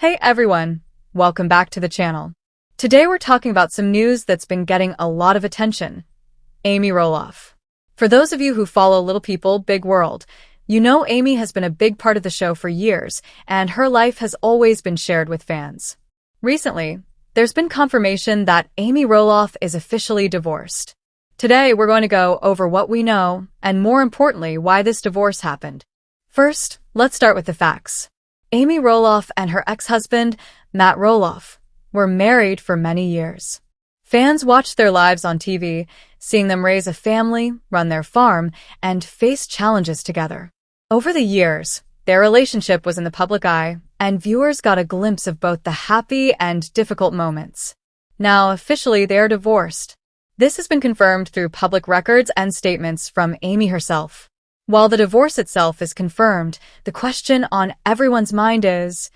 Hey everyone, welcome back to the channel. Today we're talking about some news that's been getting a lot of attention. Amy Roloff. For those of you who follow Little People, Big World, you know Amy has been a big part of the show for years, and her life has always been shared with fans. Recently, there's been confirmation that Amy Roloff is officially divorced. Today we're going to go over what we know, and more importantly, why this divorce happened. First, let's start with the facts. Amy Roloff and her ex-husband, Matt Roloff, were married for many years. Fans watched their lives on TV, seeing them raise a family, run their farm, and face challenges together. Over the years, their relationship was in the public eye, and viewers got a glimpse of both the happy and difficult moments. Now, officially, they are divorced. This has been confirmed through public records and statements from Amy herself. While the divorce itself is confirmed, the question on everyone's mind is,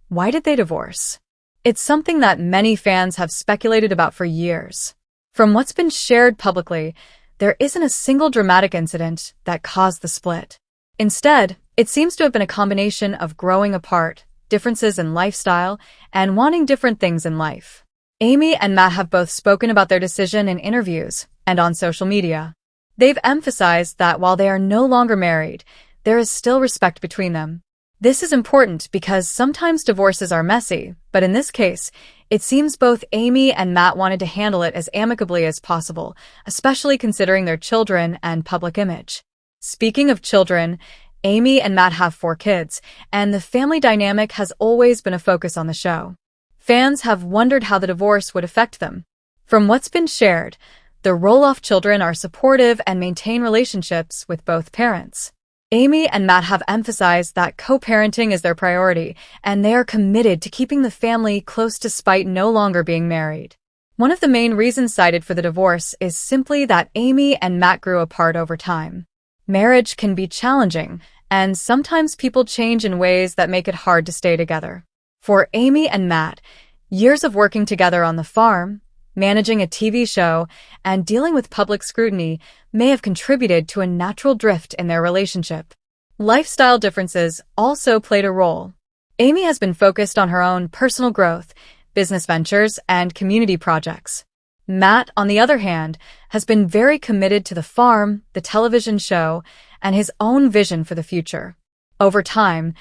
why did they divorce? It's something that many fans have speculated about for years. From what's been shared publicly, there isn't a single dramatic incident that caused the split. Instead, it seems to have been a combination of growing apart, differences in lifestyle, and wanting different things in life. Amy and Matt have both spoken about their decision in interviews and on social media. They've emphasized that while they are no longer married, there is still respect between them. This is important because sometimes divorces are messy, but in this case, it seems both Amy and Matt wanted to handle it as amicably as possible, especially considering their children and public image. Speaking of children, Amy and Matt have 4 kids, and the family dynamic has always been a focus on the show. Fans have wondered how the divorce would affect them. From what's been shared, the Roloff children are supportive and maintain relationships with both parents. Amy and Matt have emphasized that co-parenting is their priority, and they are committed to keeping the family close despite no longer being married. One of the main reasons cited for the divorce is simply that Amy and Matt grew apart over time. Marriage can be challenging, and sometimes people change in ways that make it hard to stay together. For Amy and Matt, years of working together on the farm, managing a TV show, and dealing with public scrutiny may have contributed to a natural drift in their relationship. Lifestyle differences also played a role. Amy has been focused on her own personal growth, business ventures, and community projects. Matt, on the other hand, has been very committed to the farm, the television show, and his own vision for the future. Over time,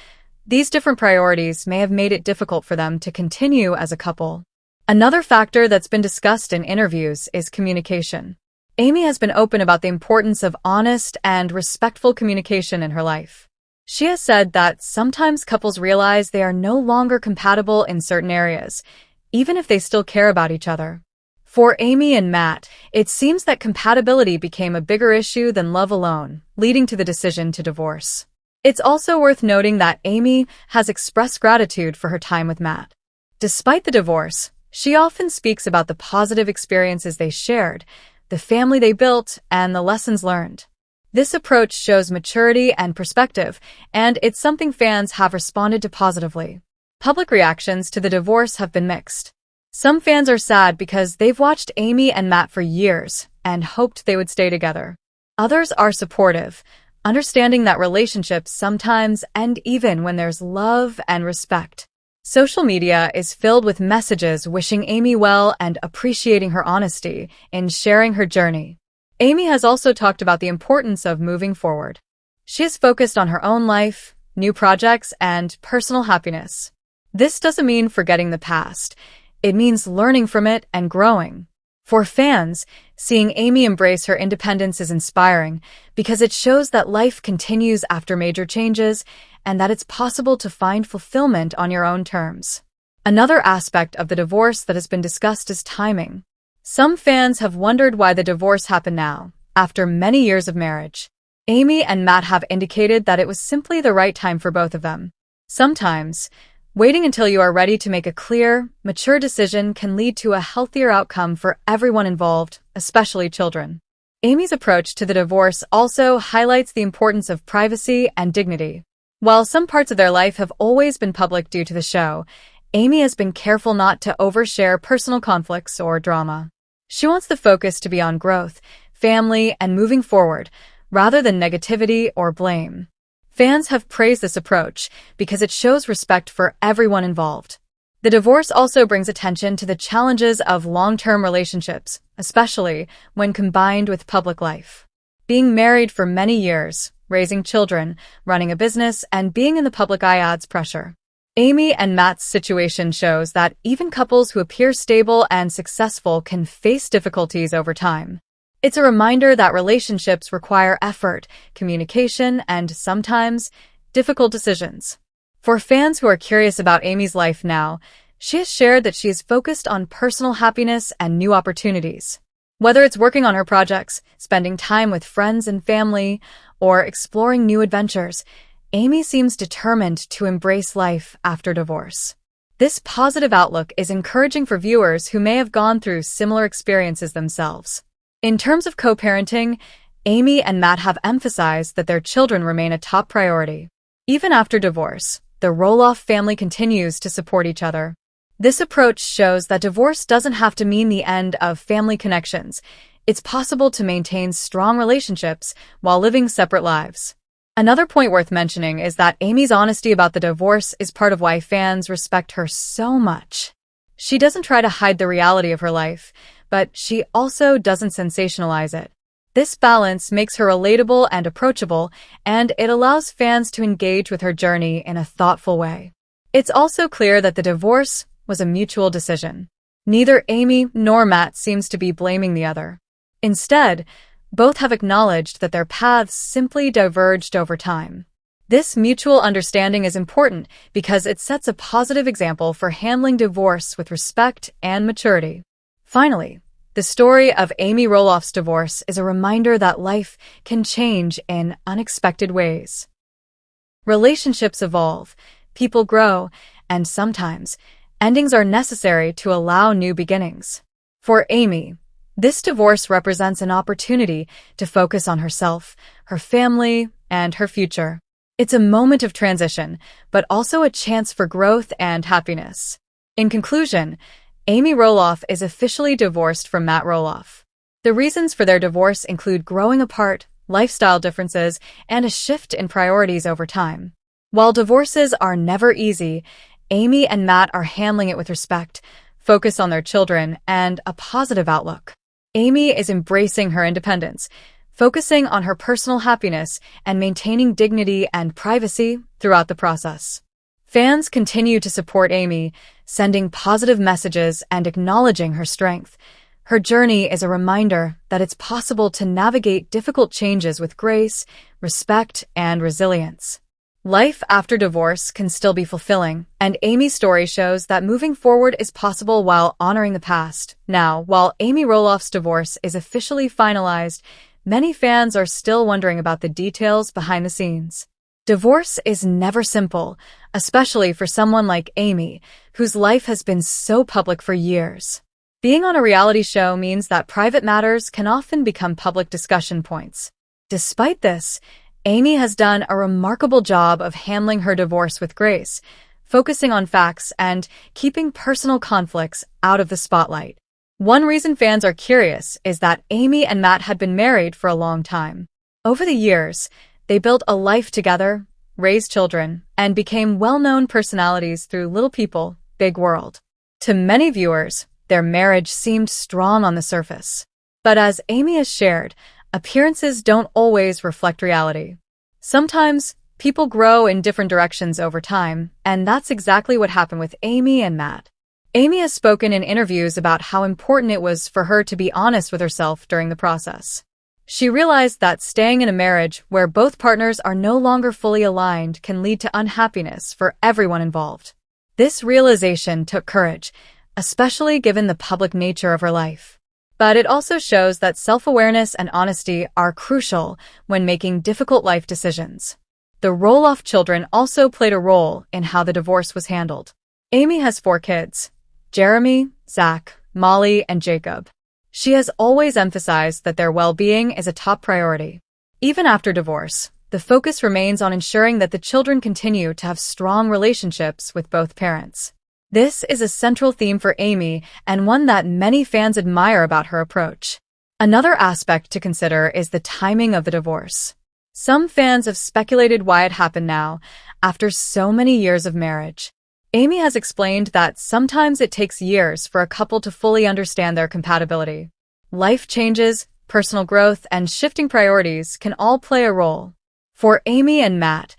these different priorities may have made it difficult for them to continue as a couple. Another factor that's been discussed in interviews is communication. Amy has been open about the importance of honest and respectful communication in her life. She has said that sometimes couples realize they are no longer compatible in certain areas, even if they still care about each other. For Amy and Matt, it seems that compatibility became a bigger issue than love alone, leading to the decision to divorce. It's also worth noting that Amy has expressed gratitude for her time with Matt. Despite the divorce, she often speaks about the positive experiences they shared, the family they built, and the lessons learned. This approach shows maturity and perspective, and it's something fans have responded to positively. Public reactions to the divorce have been mixed. Some fans are sad because they've watched Amy and Matt for years and hoped they would stay together. Others are supportive, understanding that relationships sometimes end even when there's love and respect. Social media is filled with messages wishing Amy well and appreciating her honesty in sharing her journey. Amy has also talked about the importance of moving forward. She is focused on her own life, new projects, and personal happiness. This doesn't mean forgetting the past. It means learning from it and growing. For fans, seeing Amy embrace her independence is inspiring because it shows that life continues after major changes and that it's possible to find fulfillment on your own terms. Another aspect of the divorce that has been discussed is timing. Some fans have wondered why the divorce happened now, after many years of marriage. Amy and Matt have indicated that it was simply the right time for both of them. Sometimes, waiting until you are ready to make a clear, mature decision can lead to a healthier outcome for everyone involved, especially children. Amy's approach to the divorce also highlights the importance of privacy and dignity. While some parts of their life have always been public due to the show, Amy has been careful not to overshare personal conflicts or drama. She wants the focus to be on growth, family, and moving forward, rather than negativity or blame. Fans have praised this approach because it shows respect for everyone involved. The divorce also brings attention to the challenges of long-term relationships, especially when combined with public life. Being married for many years, raising children, running a business, and being in the public eye adds pressure. Amy and Matt's situation shows that even couples who appear stable and successful can face difficulties over time. It's a reminder that relationships require effort, communication, and sometimes difficult decisions. For fans who are curious about Amy's life now, she has shared that she is focused on personal happiness and new opportunities. Whether it's working on her projects, spending time with friends and family, or exploring new adventures, Amy seems determined to embrace life after divorce. This positive outlook is encouraging for viewers who may have gone through similar experiences themselves. In terms of co-parenting, Amy and Matt have emphasized that their children remain a top priority. Even after divorce, the Roloff family continues to support each other. This approach shows that divorce doesn't have to mean the end of family connections. It's possible to maintain strong relationships while living separate lives. Another point worth mentioning is that Amy's honesty about the divorce is part of why fans respect her so much. She doesn't try to hide the reality of her life, but she also doesn't sensationalize it. This balance makes her relatable and approachable, and it allows fans to engage with her journey in a thoughtful way. It's also clear that the divorce was a mutual decision. Neither Amy nor Matt seems to be blaming the other. Instead, both have acknowledged that their paths simply diverged over time. This mutual understanding is important because it sets a positive example for handling divorce with respect and maturity. Finally, the story of Amy Roloff's divorce is a reminder that life can change in unexpected ways. Relationships evolve, people grow, and sometimes endings are necessary to allow new beginnings. For Amy, this divorce represents an opportunity to focus on herself, her family, and her future. It's a moment of transition, but also a chance for growth and happiness. In conclusion, Amy Roloff is officially divorced from Matt Roloff. The reasons for their divorce include growing apart, lifestyle differences, and a shift in priorities over time. While divorces are never easy, Amy and Matt are handling it with respect, focus on their children, and a positive outlook. Amy is embracing her independence, focusing on her personal happiness and maintaining dignity and privacy throughout the process. Fans continue to support Amy, sending positive messages and acknowledging her strength. Her journey is a reminder that it's possible to navigate difficult changes with grace, respect, and resilience. Life after divorce can still be fulfilling, and Amy's story shows that moving forward is possible while honoring the past. Now, while Amy Roloff's divorce is officially finalized, many fans are still wondering about the details behind the scenes. Divorce is never simple, especially for someone like Amy, whose life has been so public for years. Being on a reality show means that private matters can often become public discussion points. Despite this, Amy has done a remarkable job of handling her divorce with grace, focusing on facts and keeping personal conflicts out of the spotlight. One reason fans are curious is that Amy and Matt had been married for a long time. Over the years, they built a life together, raised children, and became well-known personalities through Little People, Big World. To many viewers, their marriage seemed strong on the surface. But as Amy has shared, appearances don't always reflect reality. Sometimes, people grow in different directions over time, and that's exactly what happened with Amy and Matt. Amy has spoken in interviews about how important it was for her to be honest with herself during the process. She realized that staying in a marriage where both partners are no longer fully aligned can lead to unhappiness for everyone involved. This realization took courage, especially given the public nature of her life. But it also shows that self-awareness and honesty are crucial when making difficult life decisions. The Roloff children also played a role in how the divorce was handled. Amy has 4 kids: Jeremy, Zach, Molly, and Jacob. She has always emphasized that their well-being is a top priority. Even after divorce, the focus remains on ensuring that the children continue to have strong relationships with both parents. This is a central theme for Amy and one that many fans admire about her approach. Another aspect to consider is the timing of the divorce. Some fans have speculated why it happened now, after so many years of marriage. Amy has explained that sometimes it takes years for a couple to fully understand their compatibility. Life changes, personal growth, and shifting priorities can all play a role. For Amy and Matt,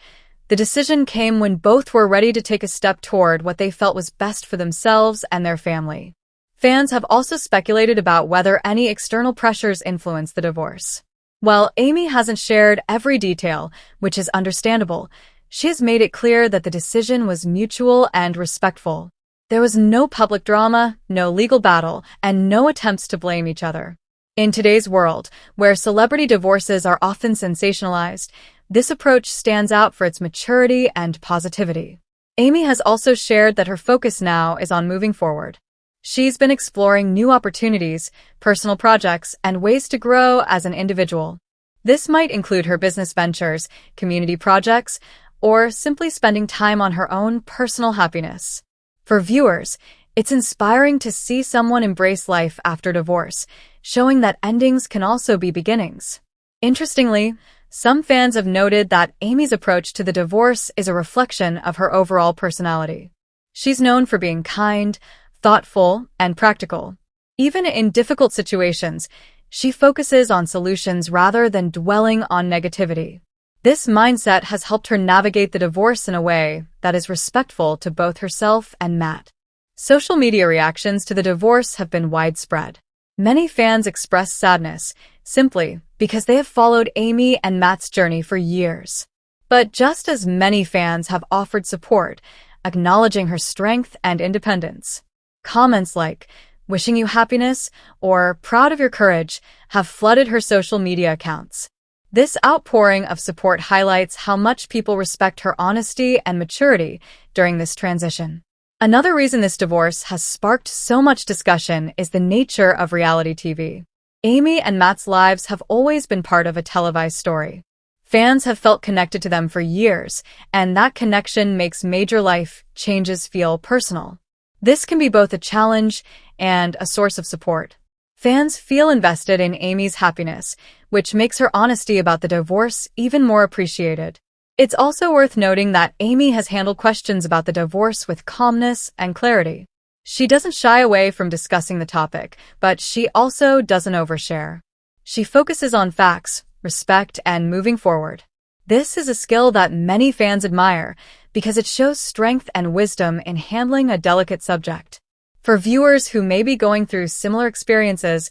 the decision came when both were ready to take a step toward what they felt was best for themselves and their family. Fans have also speculated about whether any external pressures influenced the divorce. While Amy hasn't shared every detail, which is understandable, she has made it clear that the decision was mutual and respectful. There was no public drama, no legal battle, and no attempts to blame each other. In today's world, where celebrity divorces are often sensationalized, this approach stands out for its maturity and positivity. Amy has also shared that her focus now is on moving forward. She's been exploring new opportunities, personal projects, and ways to grow as an individual. This might include her business ventures, community projects, or simply spending time on her own personal happiness. For viewers, it's inspiring to see someone embrace life after divorce, showing that endings can also be beginnings. Interestingly, some fans have noted that Amy's approach to the divorce is a reflection of her overall personality. She's known for being kind, thoughtful, and practical. Even in difficult situations, she focuses on solutions rather than dwelling on negativity. This mindset has helped her navigate the divorce in a way that is respectful to both herself and Matt. Social media reactions to the divorce have been widespread. Many fans express sadness, simply because they have followed Amy and Matt's journey for years. But just as many fans have offered support, acknowledging her strength and independence. Comments like, "Wishing you happiness," or "Proud of your courage," have flooded her social media accounts. This outpouring of support highlights how much people respect her honesty and maturity during this transition. Another reason this divorce has sparked so much discussion is the nature of reality TV. Amy and Matt's lives have always been part of a televised story. Fans have felt connected to them for years, and that connection makes major life changes feel personal. This can be both a challenge and a source of support. Fans feel invested in Amy's happiness, which makes her honesty about the divorce even more appreciated. It's also worth noting that Amy has handled questions about the divorce with calmness and clarity. She doesn't shy away from discussing the topic, but she also doesn't overshare. She focuses on facts, respect, and moving forward. This is a skill that many fans admire because it shows strength and wisdom in handling a delicate subject. For viewers who may be going through similar experiences,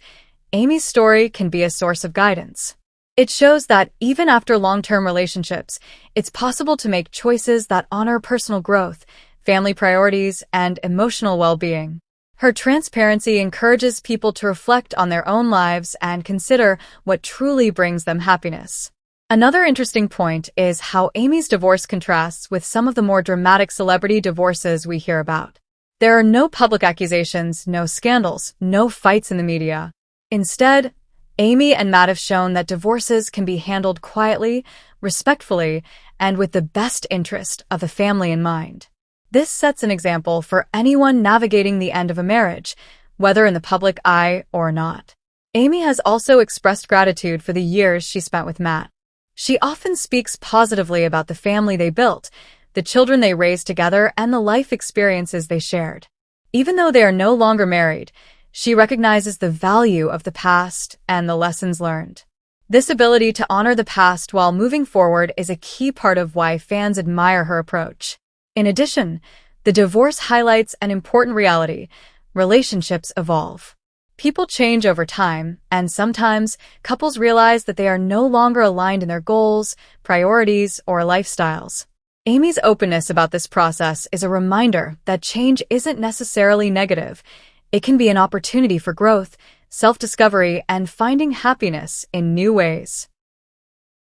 Amy's story can be a source of guidance. It shows that even after long-term relationships, it's possible to make choices that honor personal growth, family priorities, and emotional well-being. Her transparency encourages people to reflect on their own lives and consider what truly brings them happiness. Another interesting point is how Amy's divorce contrasts with some of the more dramatic celebrity divorces we hear about. There are no public accusations, no scandals, no fights in the media. Instead, Amy and Matt have shown that divorces can be handled quietly, respectfully, and with the best interest of the family in mind. This sets an example for anyone navigating the end of a marriage, whether in the public eye or not. Amy has also expressed gratitude for the years she spent with Matt. She often speaks positively about the family they built, the children they raised together, and the life experiences they shared. Even though they are no longer married, she recognizes the value of the past and the lessons learned. This ability to honor the past while moving forward is a key part of why fans admire her approach. In addition, the divorce highlights an important reality: relationships evolve. People change over time, and sometimes couples realize that they are no longer aligned in their goals, priorities, or lifestyles. Amy's openness about this process is a reminder that change isn't necessarily negative. It can be an opportunity for growth, self-discovery, and finding happiness in new ways.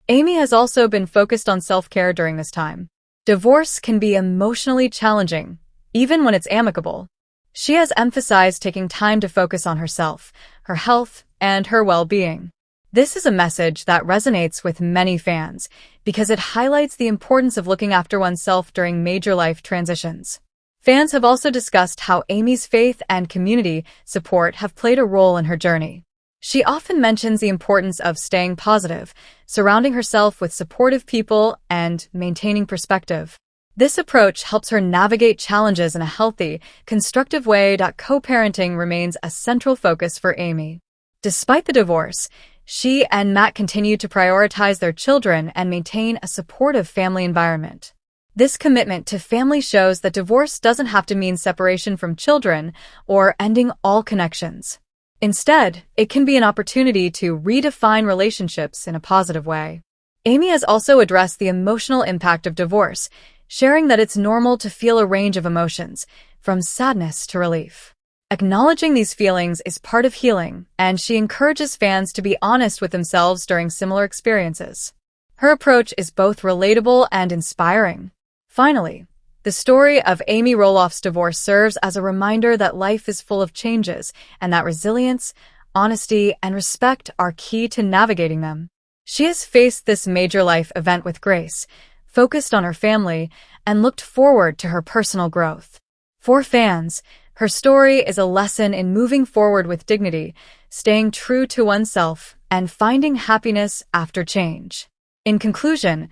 Amy has also been focused on self-care during this time. Divorce can be emotionally challenging, even when it's amicable. She has emphasized taking time to focus on herself, her health, and her well-being. This is a message that resonates with many fans because it highlights the importance of looking after oneself during major life transitions. Fans have also discussed how Amy's faith and community support have played a role in her journey. She often mentions the importance of staying positive, surrounding herself with supportive people, and maintaining perspective. This approach helps her navigate challenges in a healthy, constructive way. Co-parenting remains a central focus for Amy. Despite the divorce, she and Matt continue to prioritize their children and maintain a supportive family environment. This commitment to family shows that divorce doesn't have to mean separation from children or ending all connections. Instead, it can be an opportunity to redefine relationships in a positive way. Amy has also addressed the emotional impact of divorce, sharing that it's normal to feel a range of emotions, from sadness to relief. Acknowledging these feelings is part of healing, and she encourages fans to be honest with themselves during similar experiences. Her approach is both relatable and inspiring. Finally, the story of Amy Roloff's divorce serves as a reminder that life is full of changes and that resilience, honesty, and respect are key to navigating them. She has faced this major life event with grace, focused on her family, and looked forward to her personal growth. For fans, her story is a lesson in moving forward with dignity, staying true to oneself, and finding happiness after change. In conclusion,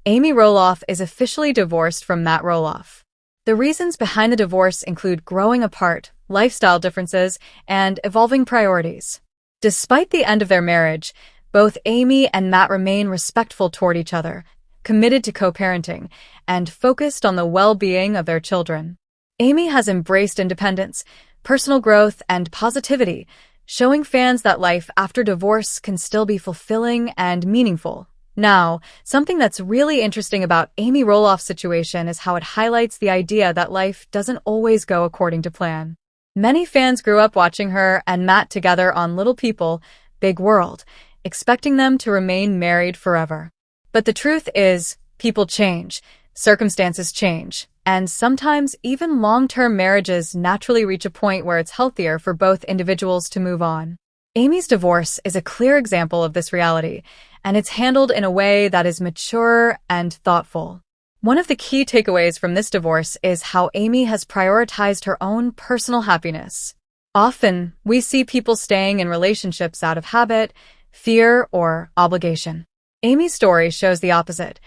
Amy Roloff is officially divorced from Matt Roloff. The reasons behind the divorce include growing apart, lifestyle differences, and evolving priorities. Despite the end of their marriage, both Amy and Matt remain respectful toward each other, committed to co-parenting, and focused on the well-being of their children. Amy has embraced independence, personal growth, and positivity, showing fans that life after divorce can still be fulfilling and meaningful. Now, something that's really interesting about Amy Roloff's situation is how it highlights the idea that life doesn't always go according to plan. Many fans grew up watching her and Matt together on Little People, Big World, expecting them to remain married forever. But the truth is, people change, circumstances change, and sometimes even long-term marriages naturally reach a point where it's healthier for both individuals to move on. Amy's divorce is a clear example of this reality, and it's handled in a way that is mature and thoughtful. One of the key takeaways from this divorce is how Amy has prioritized her own personal happiness. Often, we see people staying in relationships out of habit, fear, or obligation. Amy's story shows the opposite.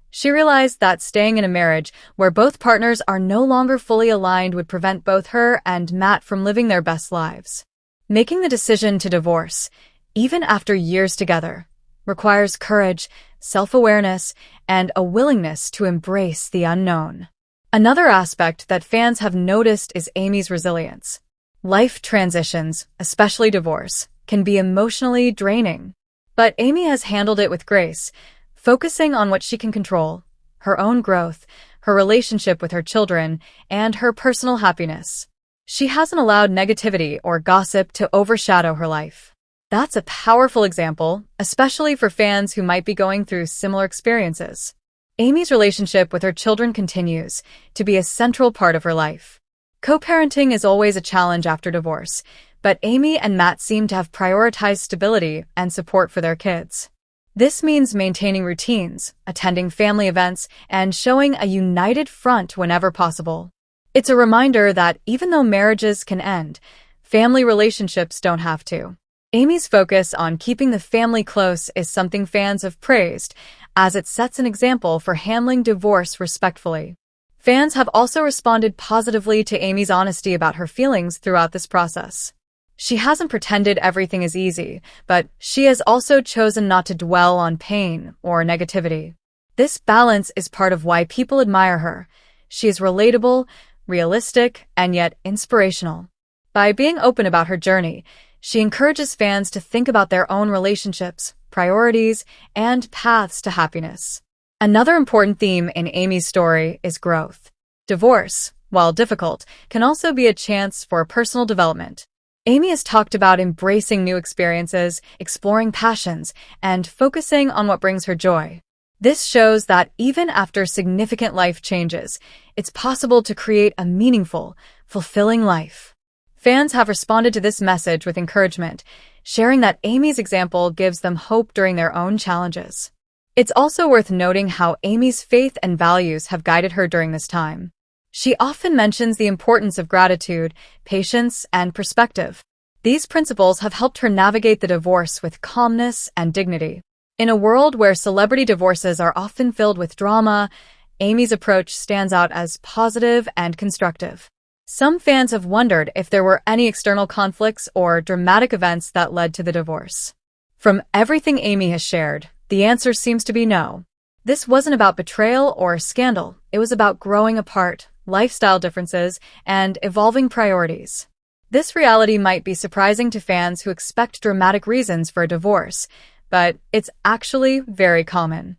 She realized that staying in a marriage where both partners are no longer fully aligned would prevent both her and Matt from living their best lives. Making the decision to divorce, even after years together, requires courage, self-awareness, and a willingness to embrace the unknown. Another aspect that fans have noticed is Amy's resilience. Life transitions, especially divorce, can be emotionally draining. But Amy has handled it with grace, focusing on what she can control: her own growth, her relationship with her children, and her personal happiness. She hasn't allowed negativity or gossip to overshadow her life. That's a powerful example, especially for fans who might be going through similar experiences. Amy's relationship with her children continues to be a central part of her life. Co-parenting is always a challenge after divorce, but Amy and Matt seem to have prioritized stability and support for their kids. This means maintaining routines, attending family events, and showing a united front whenever possible. It's a reminder that even though marriages can end, family relationships don't have to. Amy's focus on keeping the family close is something fans have praised, as it sets an example for handling divorce respectfully. Fans have also responded positively to Amy's honesty about her feelings throughout this process. She hasn't pretended everything is easy, but she has also chosen not to dwell on pain or negativity. This balance is part of why people admire her. She is relatable, realistic, and yet inspirational. By being open about her journey, she encourages fans to think about their own relationships, priorities, and paths to happiness. Another important theme in Amy's story is growth. Divorce, while difficult, can also be a chance for personal development. Amy has talked about embracing new experiences, exploring passions, and focusing on what brings her joy. This shows that even after significant life changes, it's possible to create a meaningful, fulfilling life. Fans have responded to this message with encouragement, sharing that Amy's example gives them hope during their own challenges. It's also worth noting how Amy's faith and values have guided her during this time. She often mentions the importance of gratitude, patience, and perspective. These principles have helped her navigate the divorce with calmness and dignity. In a world where celebrity divorces are often filled with drama, Amy's approach stands out as positive and constructive. Some fans have wondered if there were any external conflicts or dramatic events that led to the divorce. From everything Amy has shared, the answer seems to be no. This wasn't about betrayal or scandal. It was about growing apart, lifestyle differences, and evolving priorities. This reality might be surprising to fans who expect dramatic reasons for a divorce, but it's actually very common.